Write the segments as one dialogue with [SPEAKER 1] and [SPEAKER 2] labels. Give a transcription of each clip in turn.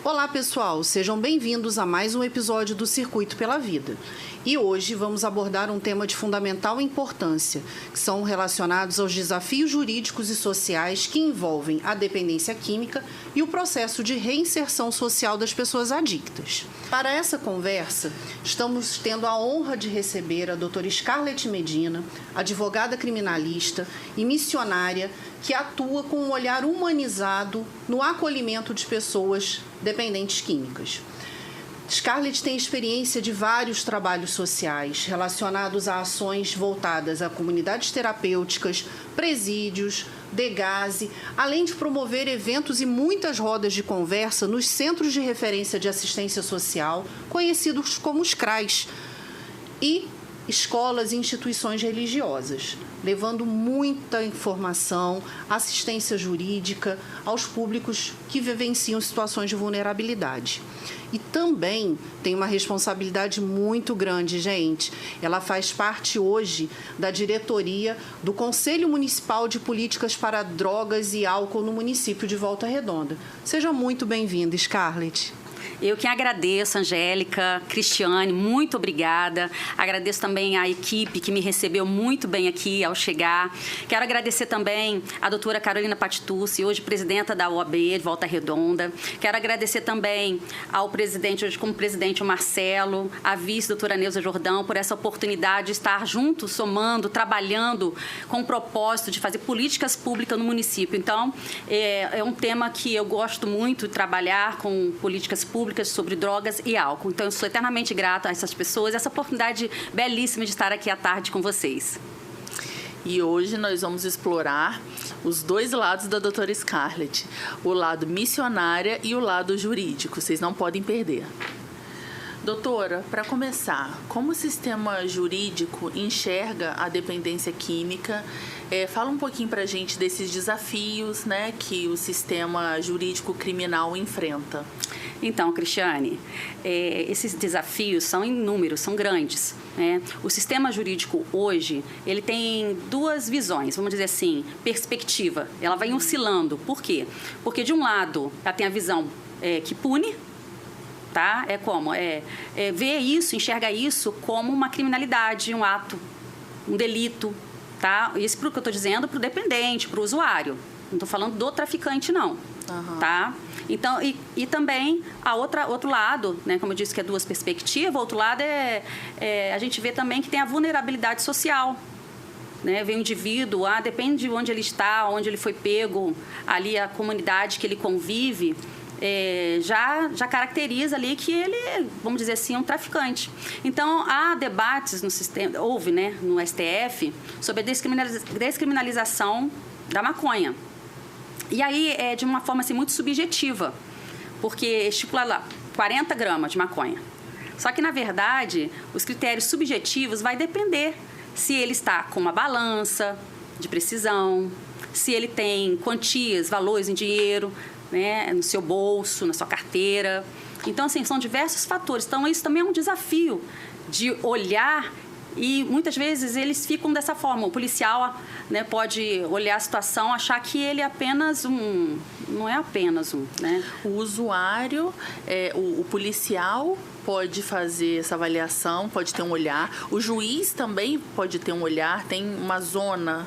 [SPEAKER 1] Olá, pessoal! Sejam bem-vindos a mais um episódio do Circuito pela Vida. E hoje vamos abordar um tema de fundamental importância, que são relacionados aos desafios jurídicos e sociais que envolvem a dependência química e o processo de reinserção social das pessoas adictas. Para essa conversa, estamos tendo a honra de receber a doutora Scarlett Medina, advogada criminalista e missionária que atua com um olhar humanizado no acolhimento de pessoas dependentes químicas. Scarlett tem experiência de vários trabalhos sociais relacionados a ações voltadas a comunidades terapêuticas, presídios, DEGASE, além de promover eventos e muitas rodas de conversa nos Centros de Referência de Assistência Social, conhecidos como os CRAs, e escolas e instituições religiosas, levando muita informação, assistência jurídica aos públicos que vivenciam situações de vulnerabilidade. E também tem uma responsabilidade muito grande, gente. Ela faz parte hoje da diretoria do Conselho Municipal de Políticas para Drogas e Álcool no município de Volta Redonda. Seja muito bem-vinda, Scarlett.
[SPEAKER 2] Eu que agradeço, Angélica, Cristiane, muito obrigada. Agradeço também a equipe que me recebeu muito bem aqui ao chegar. Quero agradecer também a doutora Carolina Patitucci, hoje presidenta da OAB de Volta Redonda. Quero agradecer também ao presidente, hoje como presidente, o Marcelo, a vice, doutora Neuza Jordão, por essa oportunidade de estar juntos, somando, trabalhando com o propósito de fazer políticas públicas no município. Então, é um tema que eu gosto muito de trabalhar com políticas públicas sobre drogas e álcool. Então, eu sou eternamente grata a essas pessoas, essa oportunidade belíssima de estar aqui à tarde com vocês.
[SPEAKER 3] E hoje nós vamos explorar os dois lados da doutora Scarlett, o lado missionária e o lado jurídico. Vocês não podem perder. Doutora, para começar, como o sistema jurídico enxerga a dependência química? Fala um pouquinho para a gente desses desafios, né, que o sistema jurídico criminal enfrenta.
[SPEAKER 2] Então, Cristiane, esses desafios são inúmeros, são grandes, né? O sistema jurídico hoje, ele tem duas visões, vamos dizer assim, perspectiva. Ela vai oscilando. Por quê? Porque, de um lado, ela tem a visão que pune, tá? Vê isso, enxerga isso como uma criminalidade, um ato, um delito, tá? Isso para o que eu estou dizendo, para o dependente, para o usuário. Não estou falando do traficante, não. Uhum. Tá? Então, e também outro lado, né, como eu disse que é duas perspectivas, o outro lado a gente vê também que tem a vulnerabilidade social. Né? Vem o indivíduo, depende de onde ele está, onde ele foi pego, ali a comunidade que ele convive, já caracteriza ali que ele, vamos dizer assim, é um traficante. Então, há debates no sistema, houve, né, no STF, sobre a descriminalização da maconha. E aí é de uma forma assim, muito subjetiva, porque estipula lá 40 gramas de maconha. Só que, na verdade, os critérios subjetivos vai depender se ele está com uma balança de precisão, se ele tem quantias, valores em dinheiro, né, no seu bolso, na sua carteira. Então, assim, são diversos fatores. Então, isso também é um desafio de olhar. E muitas vezes eles ficam dessa forma. O policial, né, pode olhar a situação, achar que ele é apenas um... Não é apenas um, né?
[SPEAKER 3] O usuário, o policial pode fazer essa avaliação, pode ter um olhar. O juiz também pode ter um olhar. Tem uma zona,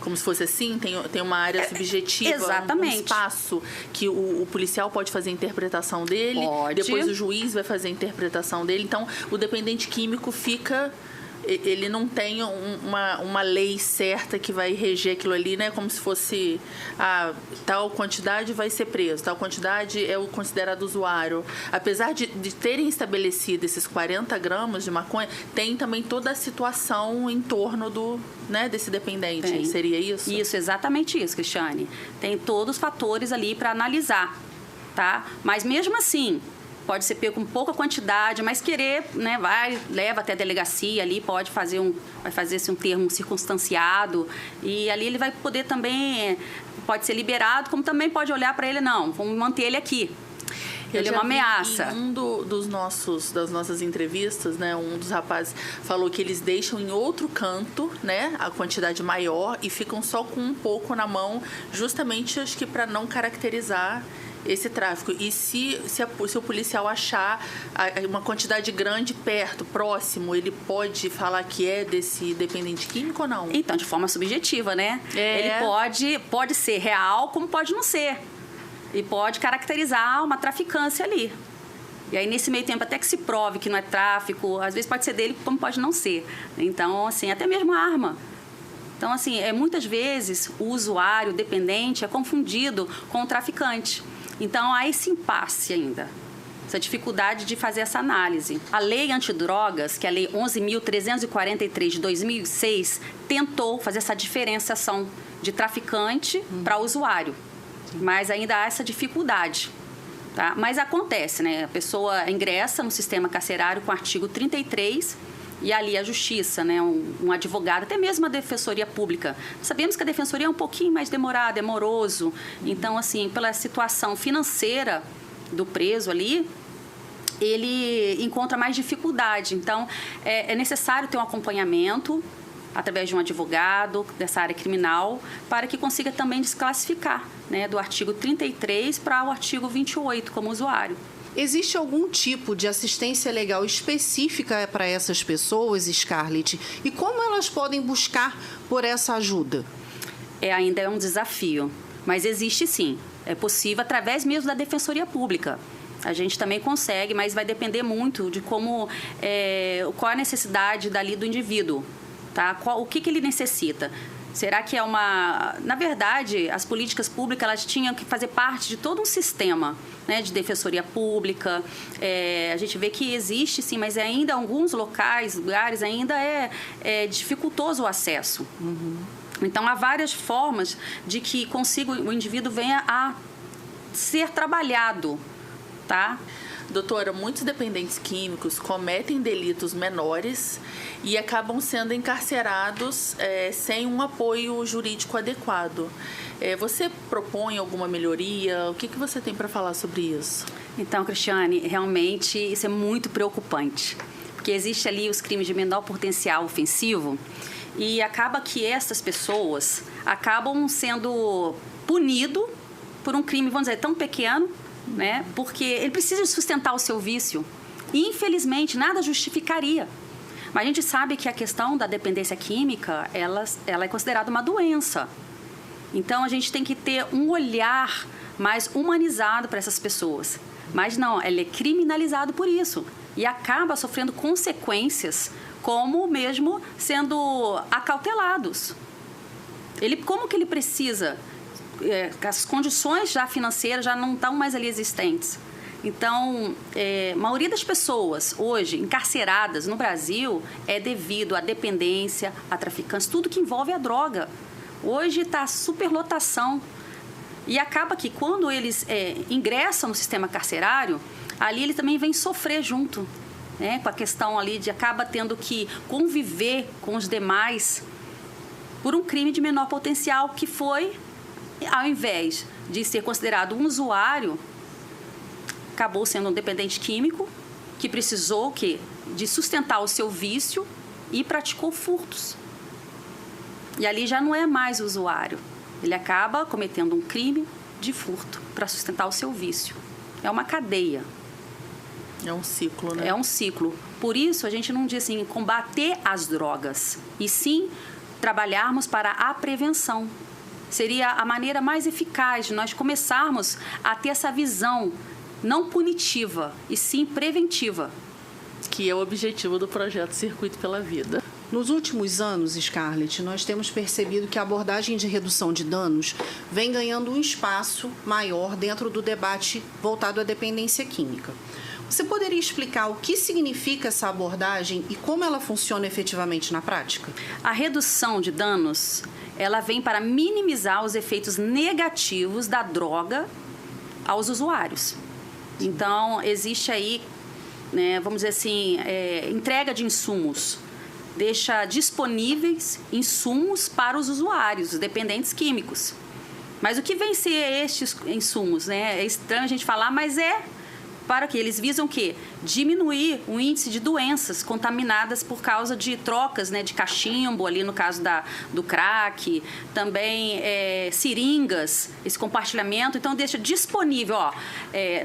[SPEAKER 3] como se fosse assim, tem uma área subjetiva.
[SPEAKER 2] Exatamente.
[SPEAKER 3] Um espaço que o policial pode fazer a interpretação dele.
[SPEAKER 2] Pode.
[SPEAKER 3] Depois o juiz vai fazer a interpretação dele. Então, o dependente químico fica... Ele não tem uma lei certa que vai reger aquilo ali, né? Como se fosse tal quantidade vai ser preso, tal quantidade é o considerado usuário. Apesar de terem estabelecido esses 40 gramas de maconha, tem também toda a situação em torno desse dependente.
[SPEAKER 2] Tem.
[SPEAKER 3] Seria isso?
[SPEAKER 2] Isso, exatamente isso, Cristiane. Tem todos os fatores ali para analisar, tá? Mas mesmo assim... Pode ser pego com pouca quantidade, mas querer, né, leva até a delegacia ali, vai fazer-se um termo circunstanciado e ali ele vai poder também, pode ser liberado, como também pode olhar para ele, não, vamos manter ele aqui. Ele é uma ameaça.
[SPEAKER 3] Em das nossas entrevistas, né, um dos rapazes falou que eles deixam em outro canto, né, a quantidade maior e ficam só com um pouco na mão, justamente acho que para não caracterizar esse tráfico. E se o policial achar uma quantidade grande perto, próximo, ele pode falar que é desse dependente químico ou não?
[SPEAKER 2] Então, de forma subjetiva, né? Ele pode ser real, como pode não ser. E pode caracterizar uma traficância ali. E aí, nesse meio tempo, até que se prove que não é tráfico, às vezes pode ser dele, como pode não ser. Então, assim, até mesmo arma. Então, assim, muitas vezes o usuário dependente é confundido com o traficante. Então, há esse impasse ainda, essa dificuldade de fazer essa análise. A lei antidrogas, que é a Lei 11.343 de 2006, tentou fazer essa diferenciação de traficante para usuário. Mas ainda há essa dificuldade. Tá? Mas acontece, né? A pessoa ingressa no sistema carcerário com o artigo 33 e ali a justiça, né? Um advogado, até mesmo a defensoria pública. Sabemos que a defensoria é um pouquinho mais demorada, é moroso. Então, assim, pela situação financeira do preso ali, ele encontra mais dificuldade. Então, é necessário ter um acompanhamento através de um advogado dessa área criminal, para que consiga também desclassificar, né, do artigo 33 para o artigo 28 como usuário.
[SPEAKER 1] Existe algum tipo de assistência legal específica para essas pessoas, Scarlett? E como elas podem buscar por essa ajuda?
[SPEAKER 2] Ainda é um desafio, mas existe sim. É possível através mesmo da Defensoria Pública. A gente também consegue, mas vai depender muito de qual a necessidade dali do indivíduo. Tá? O que ele necessita? Será que é uma... Na verdade, as políticas públicas elas tinham que fazer parte de todo um sistema, né, de defensoria pública. A gente vê que existe, sim, mas ainda em alguns lugares ainda é dificultoso o acesso. Então, há várias formas de que o indivíduo venha a ser trabalhado, tá?
[SPEAKER 3] Doutora, muitos dependentes químicos cometem delitos menores e acabam sendo encarcerados sem um apoio jurídico adequado. Você propõe alguma melhoria? O que você tem para falar sobre isso?
[SPEAKER 2] Então, Cristiane, realmente isso é muito preocupante, porque existe ali os crimes de menor potencial ofensivo e acaba que essas pessoas acabam sendo punidas por um crime, vamos dizer, tão pequeno, né? Porque ele precisa sustentar o seu vício. E, infelizmente, nada justificaria. Mas a gente sabe que a questão da dependência química, ela é considerada uma doença. Então, a gente tem que ter um olhar mais humanizado para essas pessoas. Mas não, ele é criminalizado por isso. E acaba sofrendo consequências, como mesmo sendo acautelados. Como que ele precisa... as condições já financeiras já não estão mais ali existentes. Então, a maioria das pessoas hoje encarceradas no Brasil é devido à dependência, a traficantes, tudo que envolve a droga. Hoje está superlotação. E acaba que quando eles ingressam no sistema carcerário, ali ele também vem sofrer junto, né? Com a questão ali de acaba tendo que conviver com os demais por um crime de menor potencial que foi... Ao invés de ser considerado um usuário, acabou sendo um dependente químico que precisou de sustentar o seu vício e praticou furtos. E ali já não é mais usuário. Ele acaba cometendo um crime de furto para sustentar o seu vício. É uma cadeia.
[SPEAKER 3] É um ciclo, né?
[SPEAKER 2] É um ciclo. Por isso, a gente não diz assim, combater as drogas, e sim trabalharmos para a prevenção. Seria a maneira mais eficaz de nós começarmos a ter essa visão não punitiva, e sim preventiva.
[SPEAKER 3] Que é o objetivo do projeto Circuito pela Vida.
[SPEAKER 1] Nos últimos anos, Scarlett, nós temos percebido que a abordagem de redução de danos vem ganhando um espaço maior dentro do debate voltado à dependência química. Você poderia explicar o que significa essa abordagem e como ela funciona efetivamente na prática?
[SPEAKER 2] A redução de danos, ela vem para minimizar os efeitos negativos da droga aos usuários. Então, existe aí, né, vamos dizer assim, entrega de insumos. Deixa disponíveis insumos para os usuários, os dependentes químicos. Mas o que vem ser estes insumos, né? É estranho a gente falar, mas para que eles visam que diminuir o índice de doenças contaminadas por causa de trocas, né, de cachimbo, ali no caso do crack, também seringas, esse compartilhamento. Então, deixa disponível,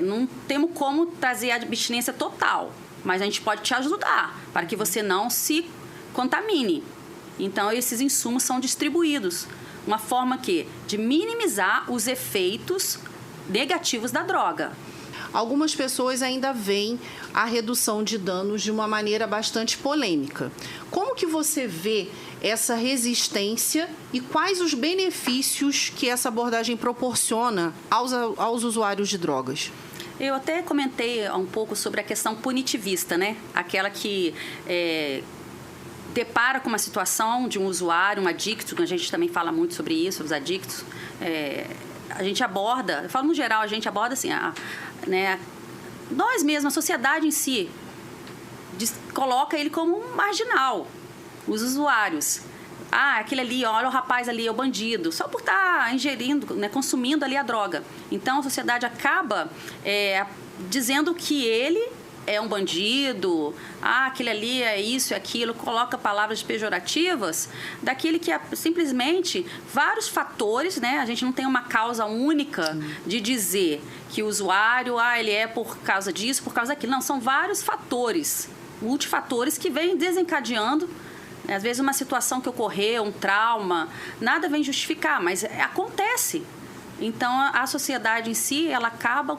[SPEAKER 2] não temos como trazer a abstinência total, mas a gente pode te ajudar para que você não se contamine. Então, esses insumos são distribuídos. Uma forma de minimizar os efeitos negativos da droga.
[SPEAKER 1] Algumas pessoas ainda veem a redução de danos de uma maneira bastante polêmica. Como que você vê essa resistência e quais os benefícios que essa abordagem proporciona aos usuários de drogas?
[SPEAKER 2] Eu até comentei um pouco sobre a questão punitivista, né? Aquela que depara com uma situação de um usuário, um adicto, a gente também fala muito sobre isso, os adictos. A gente aborda, eu falo no geral, a gente aborda assim, nós mesmos, a sociedade em si, coloca ele como um marginal, os usuários. Aquele ali, olha o rapaz ali, é o bandido, só por estar ingerindo, né, consumindo ali a droga. Então, a sociedade acaba dizendo que ele é um bandido, aquele ali é isso e aquilo, coloca palavras pejorativas daquele que é simplesmente vários fatores, né? A gente não tem uma causa única de dizer que o usuário, ele é por causa disso, por causa daquilo. Não, são vários fatores, multifatores que vêm desencadeando. Às vezes uma situação que ocorreu, um trauma, nada vem justificar, mas acontece. Então, a sociedade em si, ela acaba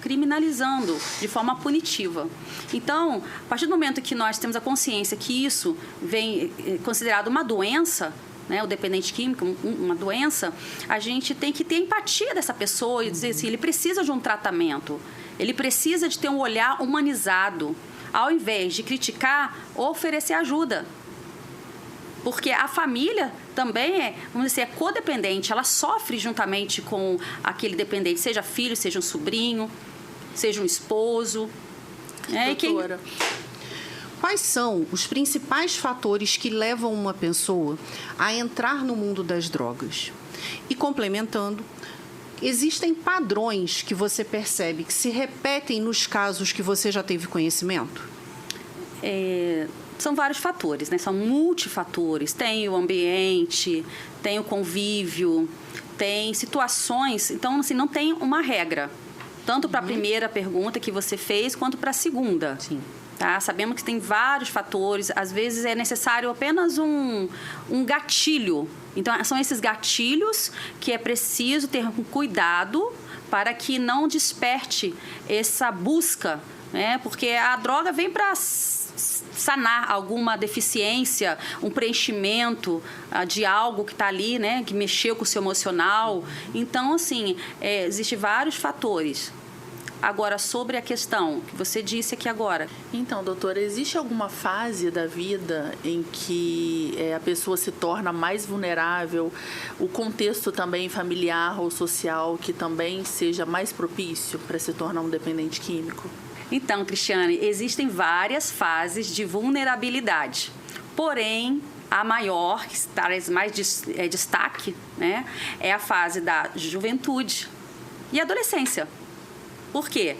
[SPEAKER 2] criminalizando de forma punitiva. Então, a partir do momento que nós temos a consciência que isso vem considerado uma doença, né, o dependente químico, uma doença, a gente tem que ter empatia dessa pessoa e dizer assim, ele precisa de um tratamento, ele precisa de ter um olhar humanizado, ao invés de criticar, oferecer ajuda. Porque a família também vamos dizer, é codependente, ela sofre juntamente com aquele dependente, seja filho, seja um sobrinho, seja um esposo.
[SPEAKER 3] Doutora,
[SPEAKER 1] quais são os principais fatores que levam uma pessoa a entrar no mundo das drogas? E complementando, existem padrões que você percebe que se repetem nos casos que você já teve conhecimento?
[SPEAKER 2] São vários fatores, né? São multifatores. Tem o ambiente, tem o convívio, tem situações. Então, assim, não tem uma regra. Tanto para a primeira pergunta que você fez, quanto para a segunda.
[SPEAKER 1] Sim.
[SPEAKER 2] Tá? Sabemos que tem vários fatores. Às vezes, é necessário apenas um gatilho. Então, são esses gatilhos que é preciso ter um cuidado para que não desperte essa busca, né? Porque a droga vem para sanar alguma deficiência, um preenchimento de algo que está ali, né, que mexeu com o seu emocional. Então, assim, existem vários fatores. Agora, sobre a questão que você disse aqui agora.
[SPEAKER 3] Então, doutora, existe alguma fase da vida em que a pessoa se torna mais vulnerável? O contexto também familiar ou social que também seja mais propício para se tornar um dependente químico?
[SPEAKER 2] Então, Cristiane, existem várias fases de vulnerabilidade. Porém, a maior, que traz mais destaque, né, é a fase da juventude e adolescência. Por quê?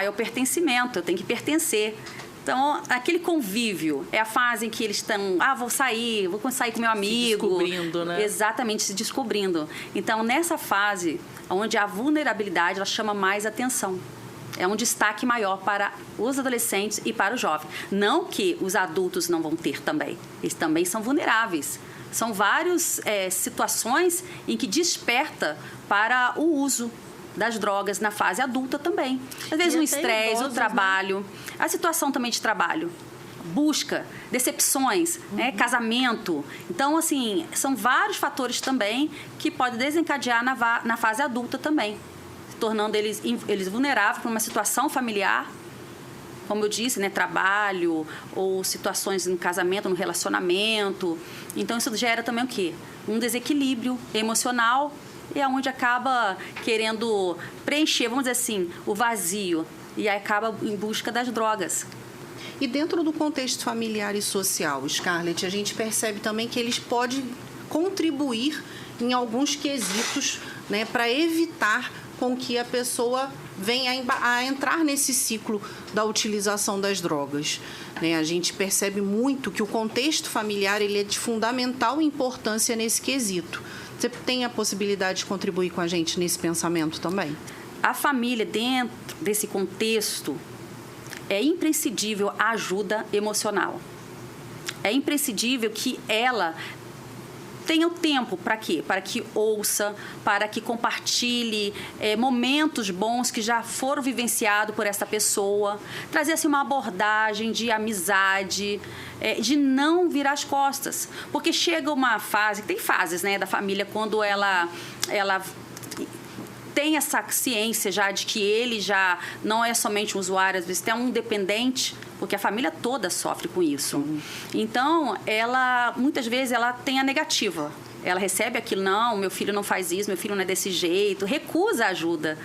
[SPEAKER 2] É o pertencimento, eu tenho que pertencer. Então, aquele convívio é a fase em que eles estão, vou sair com meu amigo.
[SPEAKER 3] Se descobrindo, né?
[SPEAKER 2] Exatamente, se descobrindo. Então, nessa fase, onde a vulnerabilidade, ela chama mais atenção. É um destaque maior para os adolescentes e para o jovem. Não que os adultos não vão ter também. Eles também são vulneráveis. São várias situações em que desperta para o uso das drogas na fase adulta também. Às vezes, o estresse, o trabalho, né? A situação também de trabalho, busca, decepções, né? Casamento. Então, assim, são vários fatores também que podem desencadear na fase adulta também, tornando eles vulneráveis para uma situação familiar, como eu disse, né, trabalho ou situações no casamento, no relacionamento. Então, isso gera também o quê? Um desequilíbrio emocional e é onde acaba querendo preencher, vamos dizer assim, o vazio e aí acaba em busca das drogas.
[SPEAKER 1] E dentro do contexto familiar e social, Scarlett, a gente percebe também que eles podem contribuir em alguns quesitos, né, para evitar com que a pessoa venha a entrar nesse ciclo da utilização das drogas. A gente percebe muito que o contexto familiar ele é de fundamental importância nesse quesito. Você tem a possibilidade de contribuir com a gente nesse pensamento também?
[SPEAKER 2] A família, dentro desse contexto, é imprescindível a ajuda emocional. É imprescindível que ela tenha o tempo para quê? Para que ouça, para que compartilhe momentos bons que já foram vivenciados por essa pessoa, trazer assim, uma abordagem de amizade, de não virar as costas. Porque chega uma fase, tem fases, né, da família, quando ela tem essa ciência já de que ele já não é somente um usuário, às vezes é um dependente, porque a família toda sofre com isso. Então, muitas vezes, ela tem a negativa. Ela recebe aquilo, não, meu filho não faz isso, meu filho não é desse jeito, recusa a ajuda.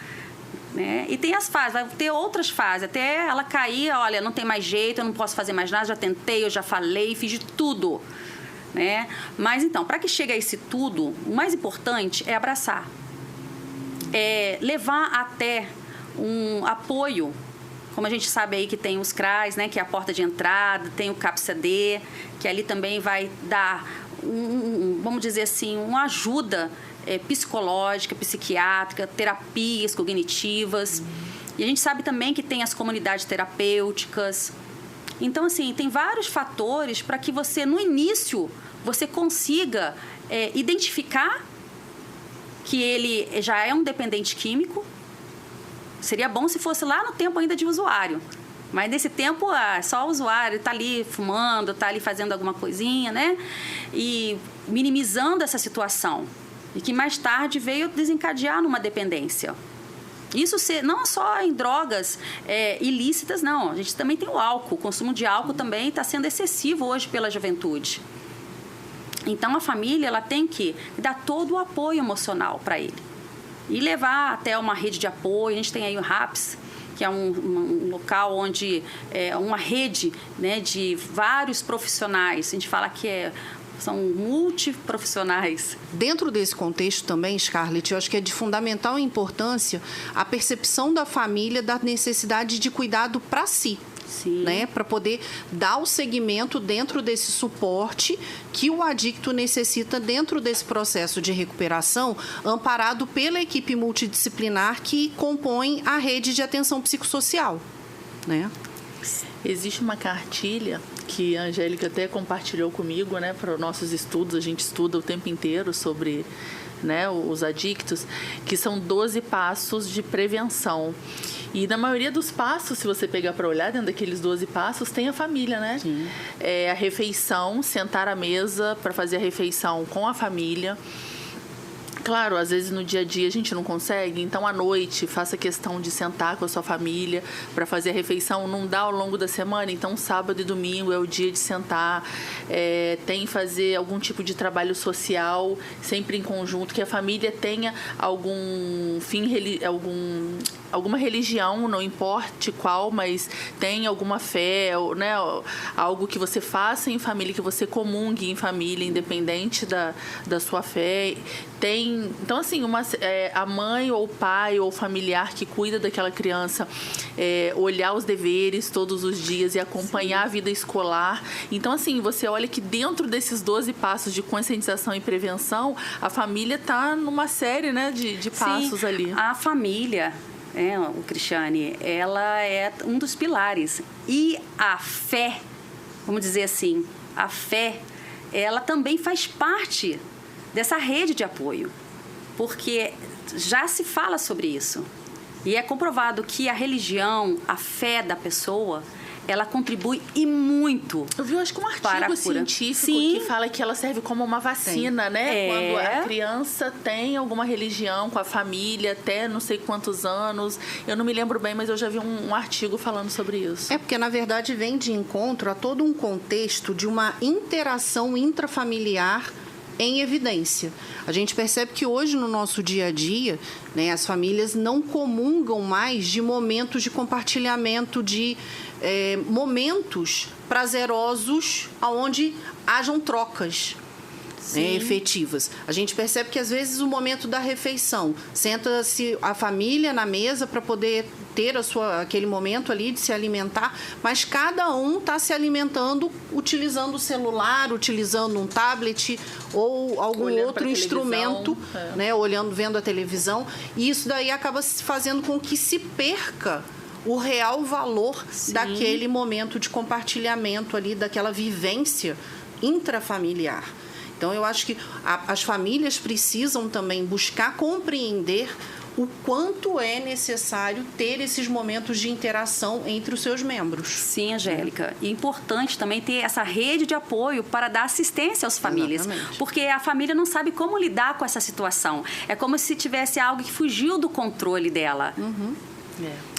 [SPEAKER 2] Né? E tem as fases, vai ter outras fases, até ela cair, olha, não tem mais jeito, eu não posso fazer mais nada, já tentei, eu já falei, fiz de tudo. Né? Mas, então, para que chegue a esse tudo, o mais importante é abraçar. Levar até um apoio, como a gente sabe aí que tem os CRAs, né, que é a porta de entrada, tem o CAPS-AD, que ali também vai dar, vamos dizer assim, uma ajuda psicológica, psiquiátrica, terapias cognitivas. E a gente sabe também que tem as comunidades terapêuticas. Então, assim, tem vários fatores para que você, no início, você consiga identificar que ele já é um dependente químico. Seria bom se fosse lá no tempo ainda de usuário. Mas nesse tempo, só o usuário está ali fumando, está ali fazendo alguma coisinha, né? E minimizando essa situação. E que mais tarde veio desencadear numa dependência. Isso não só em drogas ilícitas, não. A gente também tem o álcool. O consumo de álcool também está sendo excessivo hoje pela juventude. Então, a família ela tem que dar todo o apoio emocional para ele. E levar até uma rede de apoio. A gente tem aí o RAPS, que é um local onde é uma rede, né, de vários profissionais. A gente fala que são multiprofissionais.
[SPEAKER 1] Dentro desse contexto também, Scarlett, eu acho que é de fundamental importância a percepção da família da necessidade de cuidado para si. Né, para poder dar o segmento dentro desse suporte que o adicto necessita dentro desse processo de recuperação, amparado pela equipe multidisciplinar que compõe a rede de atenção psicossocial. Né?
[SPEAKER 3] Existe uma cartilha que a Angélica até compartilhou comigo, né, para os nossos estudos. A gente estuda o tempo inteiro sobre, né, os adictos, que são 12 passos de prevenção. E na maioria dos passos, se você pegar para olhar, dentro daqueles 12 passos, tem a família, né? Sim. A refeição, sentar à mesa para fazer a refeição com a família. Claro, às vezes no dia a dia a gente não consegue, então à noite faça questão de sentar com a sua família para fazer a refeição. Não dá ao longo da semana, então sábado e domingo é o dia de sentar. Tem que fazer algum tipo de trabalho social, sempre em conjunto, que a família tenha algum alguma religião, não importe qual, mas tenha alguma fé, né? Algo que você faça em família, que você comungue em família, independente da sua fé. Então, assim, a mãe ou o pai ou o familiar que cuida daquela criança, olhar os deveres todos os dias e acompanhar a vida escolar. Então, assim, você olha que dentro desses 12 passos de conscientização e prevenção, a família está numa série, né, de passos. Sim, ali.
[SPEAKER 2] A família, o Cristiane, ela é um dos pilares. E a fé, vamos dizer assim, a fé, ela também faz parte dessa rede de apoio, porque já se fala sobre isso. E é comprovado que a religião, a fé da pessoa, ela contribui e muito.
[SPEAKER 3] Eu vi, acho que um artigo científico que fala que ela serve como uma vacina, né? Quando a criança tem alguma religião com a família, até não sei quantos anos. Eu não me lembro bem, mas eu já vi um artigo falando sobre isso.
[SPEAKER 1] Porque, na verdade, vem de encontro a todo um contexto de uma interação intrafamiliar em evidência. A gente percebe que hoje, no nosso dia a dia, né, as famílias não comungam mais de momentos de compartilhamento, de momentos prazerosos onde hajam trocas. né, efetivas. A gente percebe que, às vezes, o momento da refeição, senta-se a família na mesa para poder ter aquele momento ali de se alimentar, mas cada um está se alimentando utilizando o celular, utilizando um tablet ou algum outro instrumento, né, vendo a televisão, e isso daí acaba fazendo com que se perca o real valor daquele momento de compartilhamento ali, daquela vivência intrafamiliar. Então, eu acho que as famílias precisam também buscar compreender o quanto é necessário ter esses momentos de interação entre os seus membros.
[SPEAKER 2] Sim, Angélica. E é importante também ter essa rede de apoio para dar assistência às famílias.
[SPEAKER 1] Exatamente.
[SPEAKER 2] Porque a família não sabe como lidar com essa situação. É como se tivesse algo que fugiu do controle dela.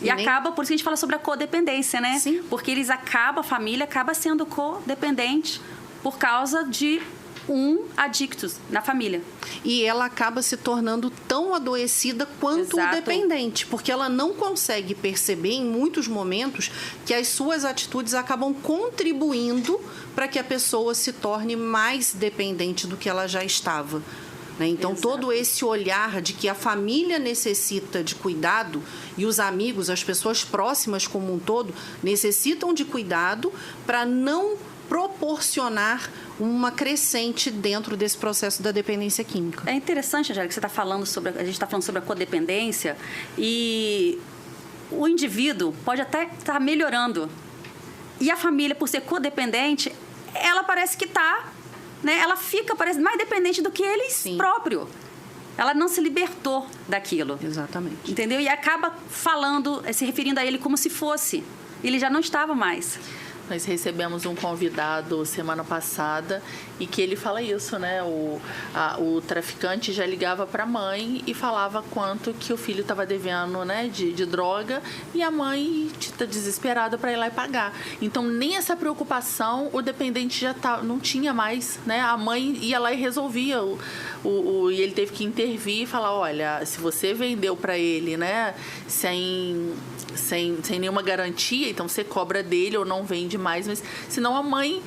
[SPEAKER 2] E acaba, por isso que a gente fala sobre a codependência, né?
[SPEAKER 1] Sim.
[SPEAKER 2] Porque a família acaba sendo codependente por causa de um adicto na família.
[SPEAKER 1] E ela acaba se tornando tão adoecida quanto o dependente, porque ela não consegue perceber em muitos momentos que as suas atitudes acabam contribuindo para que a pessoa se torne mais dependente do que ela já estava. Então, todo esse olhar de que a família necessita de cuidado e os amigos, as pessoas próximas como um todo, necessitam de cuidado para não proporcionar uma crescente dentro desse processo da dependência química.
[SPEAKER 2] É interessante, Angélica, que a gente está falando sobre a codependência, e o indivíduo pode até estar melhorando. E a família, por ser codependente, ela parece que está, né? Ela parece mais dependente do que eles próprios. Ela não se libertou daquilo.
[SPEAKER 1] Exatamente.
[SPEAKER 2] Entendeu? E acaba se referindo a ele como se fosse. Ele já não estava mais.
[SPEAKER 3] Nós recebemos um convidado semana passada e que ele fala isso, né? O traficante já ligava para a mãe e falava quanto que o filho estava devendo, né, de droga, e a mãe está desesperada para ir lá e pagar. Então, nem essa preocupação o dependente já não tinha mais, né? A mãe ia lá e resolvia. E ele teve que intervir e falar, olha, se você vendeu para ele, né, sem nenhuma garantia, então você cobra dele ou não vende mais, mas senão a mãe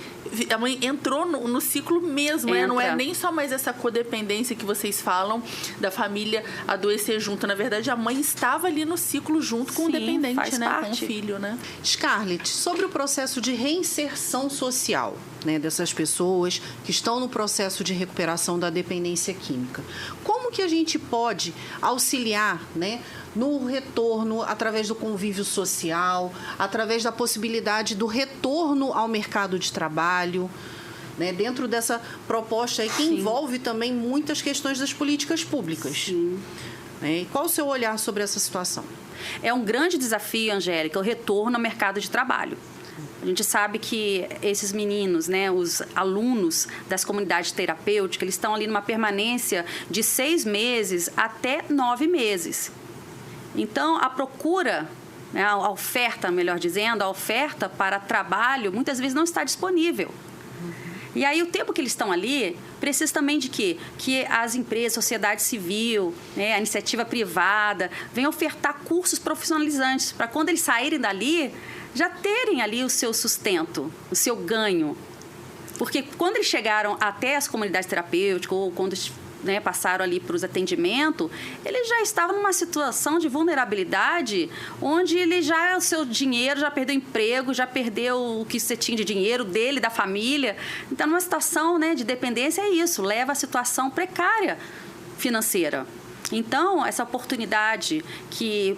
[SPEAKER 3] entrou no ciclo mesmo, né? Não é nem só mais essa codependência que vocês falam da família adoecer junto, na verdade a mãe estava ali no ciclo junto com o dependente, né? Com o filho, né?
[SPEAKER 1] Scarlett, sobre o processo de reinserção social, né, dessas pessoas que estão no processo de recuperação da dependência química, como que a gente pode auxiliar, né, no retorno através do convívio social, através da possibilidade do retorno ao mercado de trabalho, né, dentro dessa proposta aí que envolve também muitas questões das políticas públicas. E qual o seu olhar sobre essa situação?
[SPEAKER 2] É um grande desafio, Angélica, o retorno ao mercado de trabalho. A gente sabe que esses meninos, né, os alunos das comunidades terapêuticas, eles estão ali numa permanência de 6 meses até 9 meses. Então, a procura, né, a oferta, melhor dizendo, a oferta para trabalho, muitas vezes não está disponível. E aí, o tempo que eles estão ali, precisa também de quê? Que as empresas, a sociedade civil, né, a iniciativa privada, venham ofertar cursos profissionalizantes, para quando eles saírem dali, já terem ali o seu sustento, o seu ganho. Porque quando eles chegaram até as comunidades terapêuticas, ou quando passaram ali para os atendimentos, ele já estava numa situação de vulnerabilidade, onde ele o seu dinheiro, já perdeu o emprego, já perdeu o que você tinha de dinheiro dele, da família. Então, numa situação, né, de dependência é isso, leva à situação precária financeira. Então, essa oportunidade que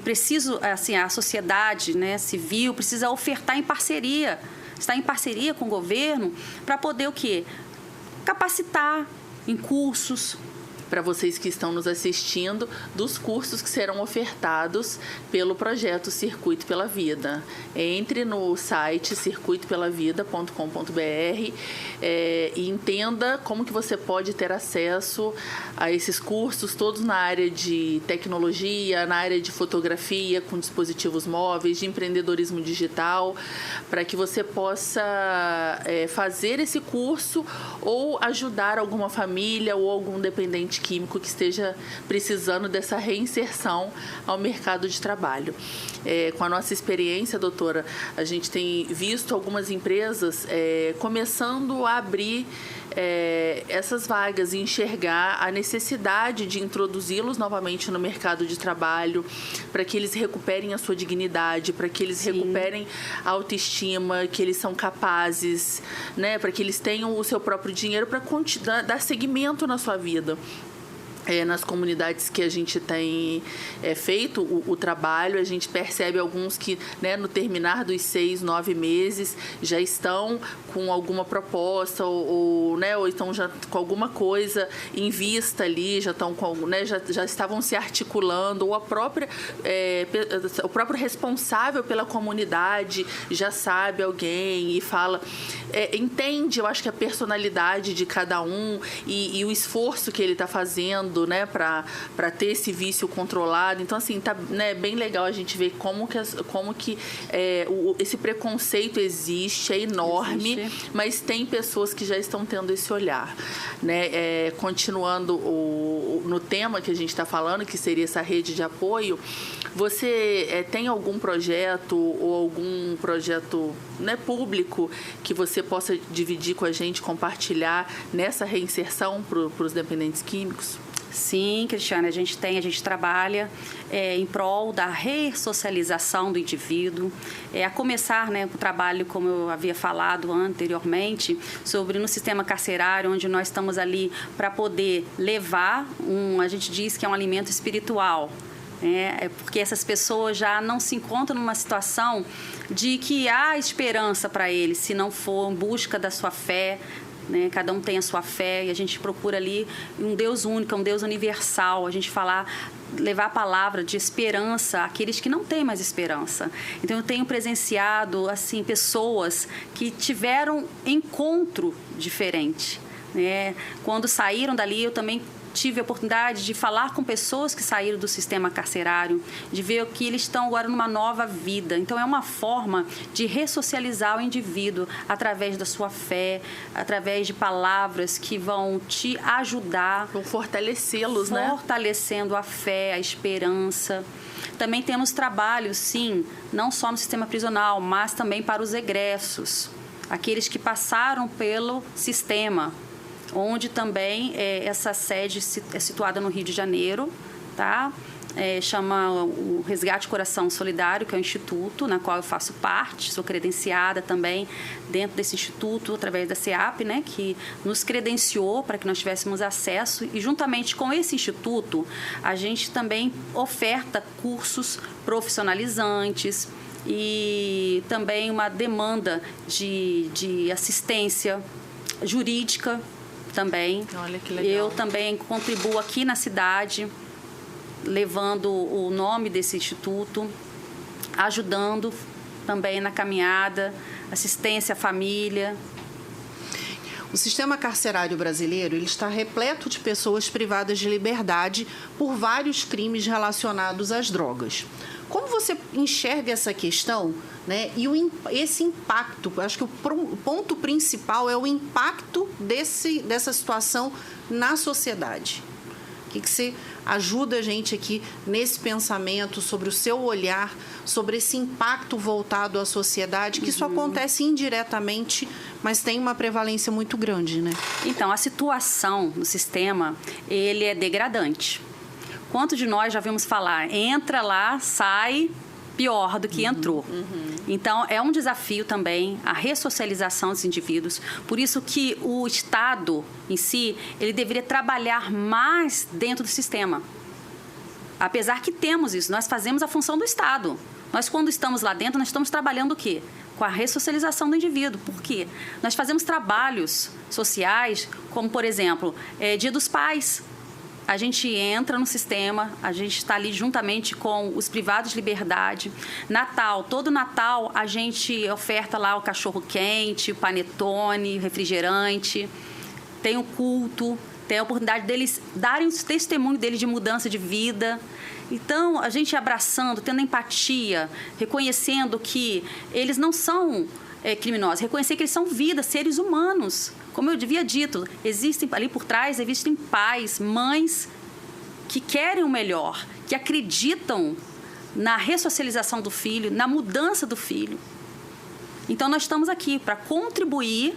[SPEAKER 2] a sociedade, né, civil precisa ofertar em parceria, estar em parceria com o governo para poder o quê? Capacitar em cursos.
[SPEAKER 3] Para vocês que estão nos assistindo, dos cursos que serão ofertados pelo projeto Circuito pela Vida. Entre no site circuitopelavida.com.br e entenda como que você pode ter acesso a esses cursos, todos na área de tecnologia, na área de fotografia, com dispositivos móveis, de empreendedorismo digital, para que você possa fazer esse curso ou ajudar alguma família ou algum dependente químico que esteja precisando dessa reinserção ao mercado de trabalho. Com a nossa experiência, doutora, a gente tem visto algumas empresas começando a abrir essas vagas e enxergar a necessidade de introduzi-los novamente no mercado de trabalho, para que eles recuperem a sua dignidade, para que eles recuperem a autoestima, que eles são capazes, né, para que eles tenham o seu próprio dinheiro para dar seguimento na sua vida. Nas comunidades que a gente tem feito o trabalho, a gente percebe alguns que, né, no terminar dos 6, 9 meses já estão com alguma proposta ou então já com alguma coisa em vista ali, já estão com, né, já estavam se articulando, ou o próprio responsável pela comunidade já sabe alguém e fala, entende, eu acho que a personalidade de cada um e o esforço que ele está fazendo, né, para ter esse vício controlado. Então, assim, tá, né, bem legal a gente ver como que esse preconceito existe, é enorme, mas tem pessoas que já estão tendo esse olhar, né? Continuando no tema que a gente está falando, que seria essa rede de apoio, você tem algum projeto ou algum projeto, né, público que você possa dividir com a gente, compartilhar nessa reinserção para os dependentes químicos?
[SPEAKER 2] Sim, Cristiane, a gente trabalha em prol da ressocialização do indivíduo, a começar, né, o trabalho, como eu havia falado anteriormente, sobre no sistema carcerário, onde nós estamos ali para poder levar a gente diz que é um alimento espiritual, porque essas pessoas já não se encontram numa situação de que há esperança para eles, se não for em busca da sua fé, né? Cada um tem a sua fé e a gente procura ali um Deus único, um Deus universal, a gente levar a palavra de esperança àqueles que não têm mais esperança. Então, eu tenho presenciado assim, pessoas que tiveram encontro diferente, né? Quando saíram dali, eu também tive a oportunidade de falar com pessoas que saíram do sistema carcerário, de ver que eles estão agora numa nova vida. Então, é uma forma de ressocializar o indivíduo através da sua fé, através de palavras que vão te ajudar.
[SPEAKER 3] Vão fortalecê-los, né?
[SPEAKER 2] Fortalecendo a fé, a esperança. Também temos trabalhos, sim, não só no sistema prisional, mas também para os egressos, aqueles que passaram pelo sistema, onde também essa sede é situada no Rio de Janeiro, tá? Chama o Resgate Coração Solidário, que é o instituto na qual eu faço parte, sou credenciada também dentro desse instituto, através da CEAP, né, que nos credenciou para que nós tivéssemos acesso, e juntamente com esse instituto, a gente também oferta cursos profissionalizantes e também uma demanda de assistência jurídica também.
[SPEAKER 3] Olha que legal.
[SPEAKER 2] Eu também contribuo aqui na cidade, levando o nome desse instituto, ajudando também na caminhada, assistência à família.
[SPEAKER 1] O sistema carcerário brasileiro ele está repleto de pessoas privadas de liberdade por vários crimes relacionados às drogas. Como você enxerga essa questão, né? E esse impacto, acho que o ponto principal é o impacto dessa situação na sociedade. O que você ajuda a gente aqui nesse pensamento, sobre o seu olhar, sobre esse impacto voltado à sociedade, que isso acontece indiretamente, mas tem uma prevalência muito grande, né?
[SPEAKER 2] Então, a situação no sistema, ele é degradante. Quanto de nós já vimos falar, entra lá, sai pior do que entrou. Então, é um desafio também a ressocialização dos indivíduos. Por isso que o Estado em si, ele deveria trabalhar mais dentro do sistema. Apesar que temos isso, nós fazemos a função do Estado. Nós, quando estamos lá dentro, nós estamos trabalhando o quê? Com a ressocialização do indivíduo. Por quê? Nós fazemos trabalhos sociais, como, por exemplo, Dia dos Pais. A gente entra no sistema, a gente está ali juntamente com os privados de liberdade. Natal, todo Natal a gente oferta lá o cachorro-quente, o panetone, refrigerante. Tem o culto, tem a oportunidade deles darem o testemunho deles de mudança de vida. Então, a gente abraçando, tendo empatia, reconhecendo que eles não são criminosos, reconhecer que eles são vidas, seres humanos. Como eu havia dito, existem ali por trás, existem pais, mães que querem o melhor, que acreditam na ressocialização do filho, na mudança do filho. Então, nós estamos aqui para contribuir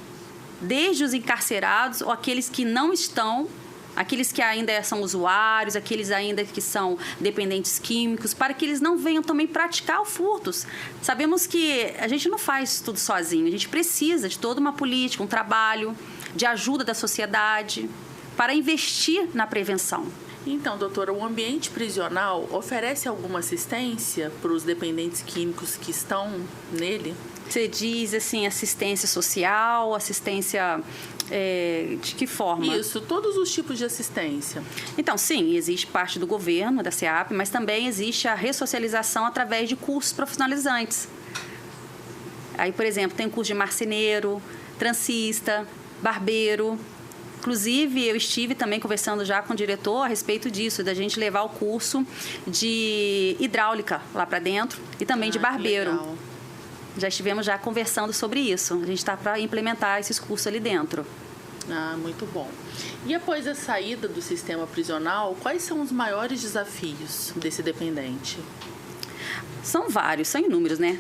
[SPEAKER 2] desde os encarcerados ou aqueles que não estão, aqueles que ainda são usuários, aqueles ainda que são dependentes químicos, para que eles não venham também praticar furtos. Sabemos que a gente não faz tudo sozinho, a gente precisa de toda uma política, um trabalho de ajuda da sociedade para investir na prevenção.
[SPEAKER 3] Então, doutora, o ambiente prisional oferece alguma assistência para os dependentes químicos que estão nele?
[SPEAKER 2] Você diz, assim, assistência social, assistência de que forma?
[SPEAKER 3] Isso, todos os tipos de assistência.
[SPEAKER 2] Então, sim, existe parte do governo, da SEAP, mas também existe a ressocialização através de cursos profissionalizantes. Aí, por exemplo, tem o curso de marceneiro, transista, barbeiro. Inclusive, eu estive também conversando já com o diretor a respeito disso, da gente levar o curso de hidráulica lá para dentro e também de barbeiro. Já estivemos já conversando sobre isso. A gente está para implementar esses cursos ali dentro.
[SPEAKER 3] Ah, muito bom. E após a saída do sistema prisional, quais são os maiores desafios desse dependente?
[SPEAKER 2] São vários, são inúmeros, né?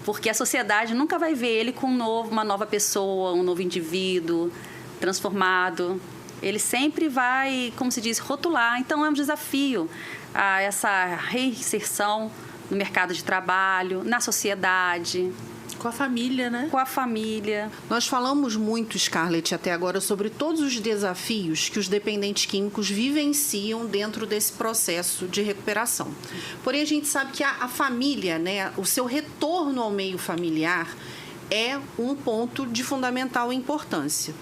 [SPEAKER 2] Porque a sociedade nunca vai ver ele com uma nova pessoa, um novo indivíduo transformado. Ele sempre vai, como se diz, rotular. Então, é um desafio a essa reinserção no mercado de trabalho, na sociedade.
[SPEAKER 3] Com a família, né?
[SPEAKER 2] Com a família.
[SPEAKER 1] Nós falamos muito, Scarlett, até agora, sobre todos os desafios que os dependentes químicos vivenciam dentro desse processo de recuperação. Porém, a gente sabe que a família, né, o seu retorno ao meio familiar é um ponto de fundamental importância.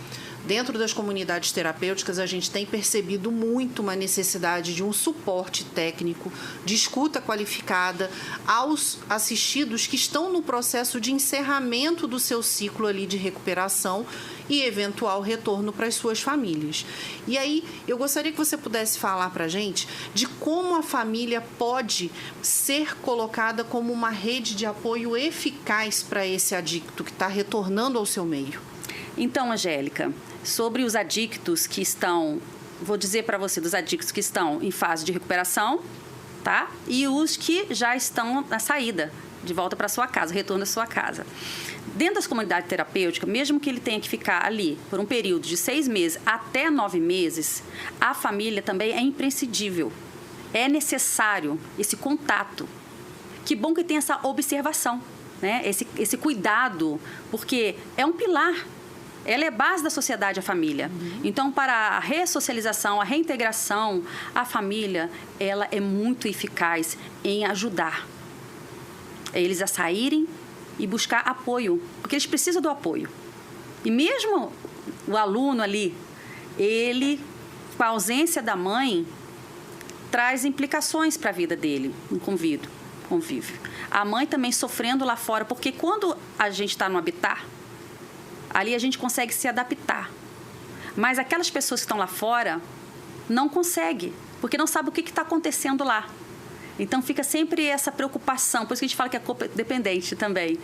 [SPEAKER 1] Dentro das comunidades terapêuticas, a gente tem percebido muito uma necessidade de um suporte técnico, de escuta qualificada aos assistidos que estão no processo de encerramento do seu ciclo ali de recuperação e eventual retorno para as suas famílias. E aí, eu gostaria que você pudesse falar para a gente de como a família pode ser colocada como uma rede de apoio eficaz para esse adicto que está retornando ao seu meio.
[SPEAKER 2] Então, Angélica, sobre os adictos que estão, vou dizer para você, dos adictos que estão em fase de recuperação, tá? E os que já estão na saída, de volta para sua casa, retorno à sua casa. Dentro das comunidades terapêuticas, mesmo que ele tenha que ficar ali por um período de 6 meses até 9 meses, a família também é imprescindível. É necessário esse contato. Que bom que tem essa observação, né? Esse cuidado, porque é um pilar. Ela é base da sociedade, a família. Então, para a ressocialização, a reintegração, a família, ela é muito eficaz em ajudar eles a saírem e buscar apoio, porque eles precisam do apoio. E mesmo o aluno ali, ele, com a ausência da mãe, traz implicações para a vida dele, no convívio. A mãe também sofrendo lá fora, porque quando a gente está no habitat, ali a gente consegue se adaptar. Mas aquelas pessoas que estão lá fora não conseguem, porque não sabem o que está acontecendo lá. Então, fica sempre essa preocupação. Por isso que a gente fala que é codependente também.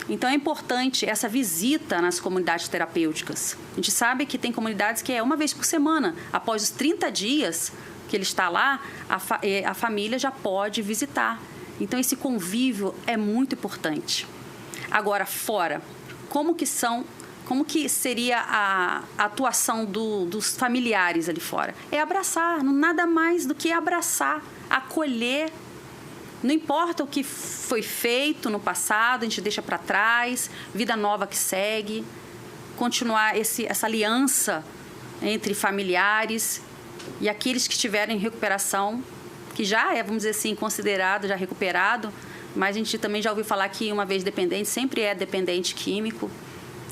[SPEAKER 2] Então, é importante essa visita nas comunidades terapêuticas. A gente sabe que tem comunidades que é uma vez por semana. Após os 30 dias que ele está lá, a família já pode visitar. Então, esse convívio é muito importante. Agora, fora, como que seria a atuação dos familiares ali fora? É abraçar, nada mais do que abraçar, acolher. Não importa o que foi feito no passado, a gente deixa para trás, vida nova que segue, continuar essa aliança entre familiares e aqueles que estiverem em recuperação, que já é, vamos dizer assim, considerado, já recuperado, mas a gente também já ouviu falar que uma vez dependente, sempre é dependente químico.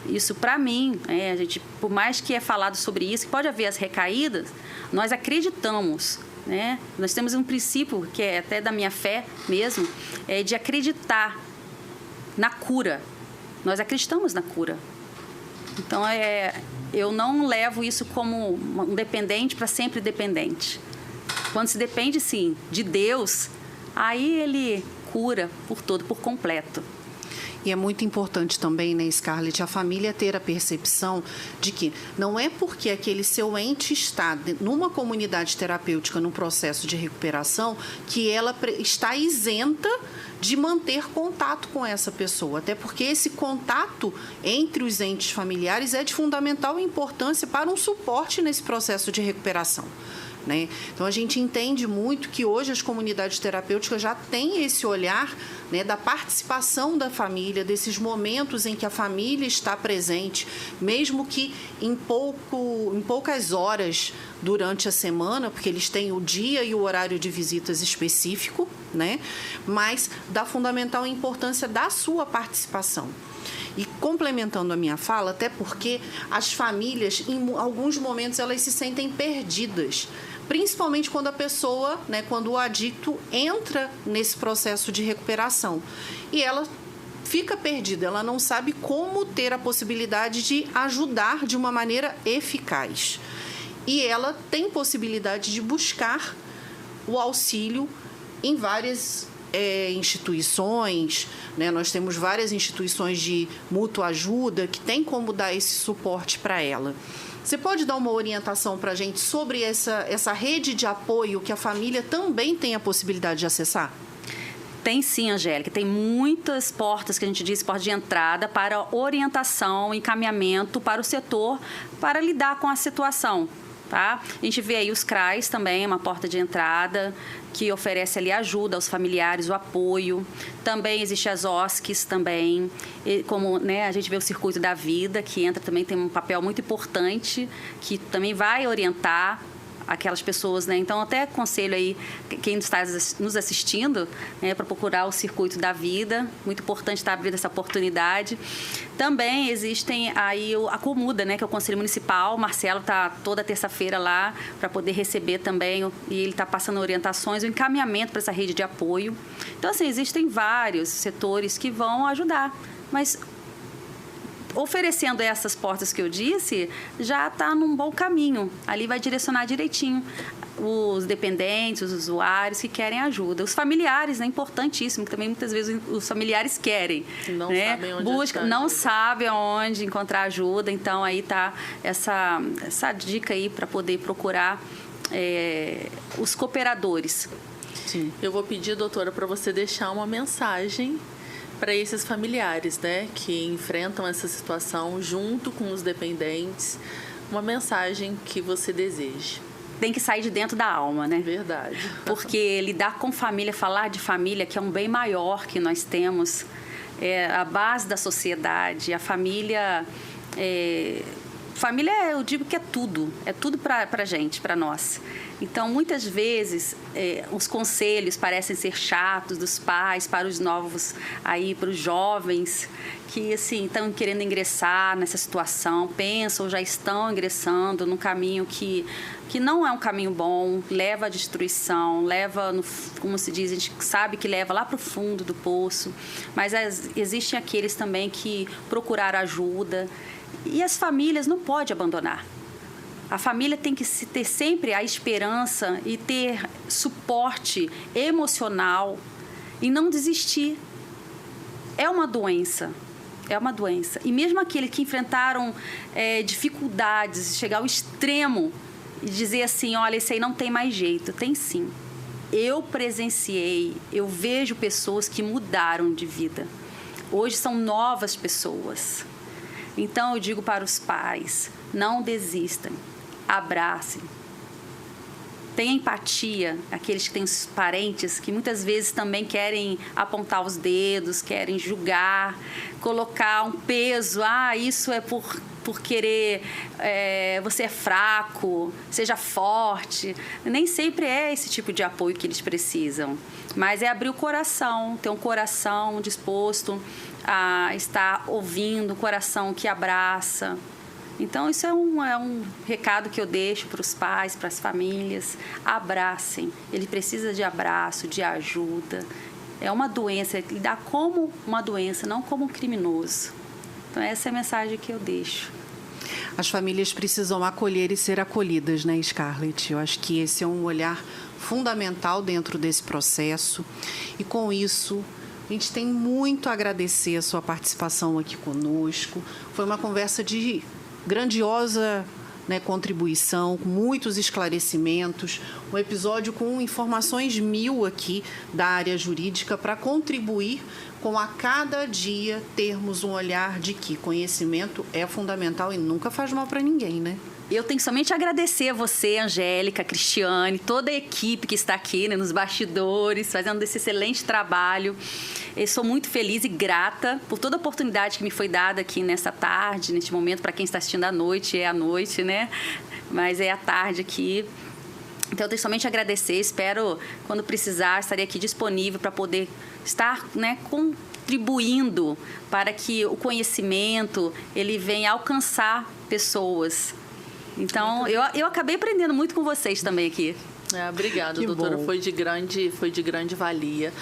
[SPEAKER 2] Isso, para mim, a gente, por mais que é falado sobre isso, que pode haver as recaídas, nós acreditamos, né? Nós temos um princípio, que é até da minha fé mesmo, de acreditar na cura. Nós acreditamos na cura. Então, eu não levo isso como um dependente para sempre dependente. Quando se depende, sim, de Deus, aí Ele cura por todo, por completo.
[SPEAKER 1] E é muito importante também, né, Scarlett, a família ter a percepção de que não é porque aquele seu ente está numa comunidade terapêutica, num processo de recuperação, que ela está isenta de manter contato com essa pessoa. Até porque esse contato entre os entes familiares é de fundamental importância para um suporte nesse processo de recuperação. Né? Então, a gente entende muito que hoje as comunidades terapêuticas já têm esse olhar, né, da participação da família, desses momentos em que a família está presente, mesmo que em poucas horas durante a semana, porque eles têm o dia e o horário de visitas específico, né? Mas da fundamental importância da sua participação. E complementando a minha fala, até porque as famílias, em alguns momentos, elas se sentem perdidas. Principalmente quando a pessoa, né, quando o adicto entra nesse processo de recuperação. E ela fica perdida, ela não sabe como ter a possibilidade de ajudar de uma maneira eficaz. E ela tem possibilidade de buscar o auxílio em várias instituições, né? Nós temos várias instituições de mútua ajuda que tem como dar esse suporte para ela. Você pode dar uma orientação para a gente sobre essa rede de apoio que a família também tem a possibilidade de acessar?
[SPEAKER 2] Tem sim, Angélica. Tem muitas portas, que a gente diz, porta de entrada para orientação, encaminhamento para o setor para lidar com a situação. Tá? A gente vê aí os CRAs também, uma porta de entrada que oferece ali ajuda aos familiares, o apoio. Também existe as OSCs também, como, né, a gente vê o Circuito da Vida, que entra também, tem um papel muito importante, que também vai orientar aquelas pessoas, né? Então, até aconselho aí quem está nos assistindo, né, para procurar o Circuito da Vida. Muito importante estar abrindo essa oportunidade. Também existem aí a Comuda, né, que é o Conselho Municipal. O Marcelo está toda terça-feira lá para poder receber também, e ele está passando orientações, o encaminhamento para essa rede de apoio. Então, assim, existem vários setores que vão ajudar, mas oferecendo essas portas que eu disse, já está num bom caminho. Ali vai direcionar direitinho os dependentes, os usuários que querem ajuda. Os familiares, é importantíssimo, que também muitas vezes os familiares querem.
[SPEAKER 3] Não,
[SPEAKER 2] né?
[SPEAKER 3] sabem onde
[SPEAKER 2] não sabem onde encontrar ajuda. Então, aí está essa dica aí para poder procurar os cooperadores.
[SPEAKER 3] Sim. Eu vou pedir, doutora, para você deixar uma mensagem para esses familiares, né, que enfrentam essa situação junto com os dependentes, uma mensagem que você deseje.
[SPEAKER 2] Tem que sair de dentro da alma, né?
[SPEAKER 3] Verdade.
[SPEAKER 2] Porque lidar com família, falar de família, que é um bem maior que nós temos, é a base da sociedade. A família, família, eu digo que é tudo para a gente, para nós. Então, muitas vezes, os conselhos parecem ser chatos dos pais para os novos, aí, para os jovens que, assim, estão querendo ingressar nessa situação, pensam, já estão ingressando num caminho que não é um caminho bom, leva à destruição, leva, como se diz, a gente sabe que leva lá para o fundo do poço, mas existem aqueles também que procuraram ajuda, e as famílias não podem abandonar. A família tem que ter sempre a esperança e ter suporte emocional e não desistir. É uma doença. E mesmo aqueles que enfrentaram dificuldades, chegar ao extremo e dizer assim, olha, esse aí não tem mais jeito. Tem sim. Eu presenciei, eu vejo pessoas que mudaram de vida. Hoje são novas pessoas. Então, eu digo para os pais, não desistam. Abracem. Tenha empatia, aqueles que têm parentes que muitas vezes também querem apontar os dedos, querem julgar, colocar um peso. Isso é por querer, você é fraco, seja forte. Nem sempre é esse tipo de apoio que eles precisam, mas é abrir o coração, ter um coração disposto a estar ouvindo, um coração que abraça. Então, isso é um recado que eu deixo para os pais, para as famílias. Abracem. Ele precisa de abraço, de ajuda. É uma doença, lidar como uma doença, não como um criminoso. Então, essa é a mensagem que eu deixo.
[SPEAKER 1] As famílias precisam acolher e ser acolhidas, né, Scarlett? Eu acho que esse é um olhar fundamental dentro desse processo. E, com isso, A gente tem muito a agradecer a sua participação aqui conosco. Foi uma conversa de grandiosa, né, contribuição, com muitos esclarecimentos, um episódio com informações 1000 aqui da área jurídica para contribuir com a cada dia termos um olhar de que conhecimento é fundamental e nunca faz mal para ninguém, né?
[SPEAKER 2] Eu tenho somente a agradecer a você, Angélica, Cristiane, toda a equipe que está aqui, né, nos bastidores, fazendo esse excelente trabalho. Eu sou muito feliz e grata por toda a oportunidade que me foi dada aqui nessa tarde, neste momento. Para quem está assistindo à noite, é à noite, né? Mas é à tarde aqui. Então, eu tenho somente a agradecer. Espero, quando precisar, estarei aqui disponível para poder estar, né, contribuindo para que o conhecimento ele venha alcançar pessoas. Então, eu acabei aprendendo muito com vocês também aqui.
[SPEAKER 3] Obrigada, doutora. Foi de grande valia.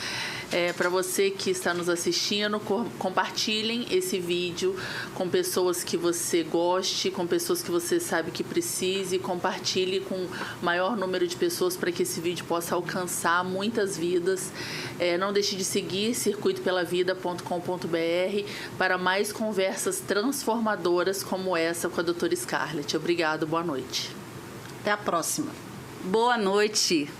[SPEAKER 3] Para você que está nos assistindo, compartilhem esse vídeo com pessoas que você goste, com pessoas que você sabe que precise. Compartilhe com o maior número de pessoas para que esse vídeo possa alcançar muitas vidas. Não deixe de seguir circuitopelavida.com.br para mais conversas transformadoras como essa com a doutora Scarlett. Obrigado, boa noite.
[SPEAKER 1] Até a próxima.
[SPEAKER 2] Boa noite.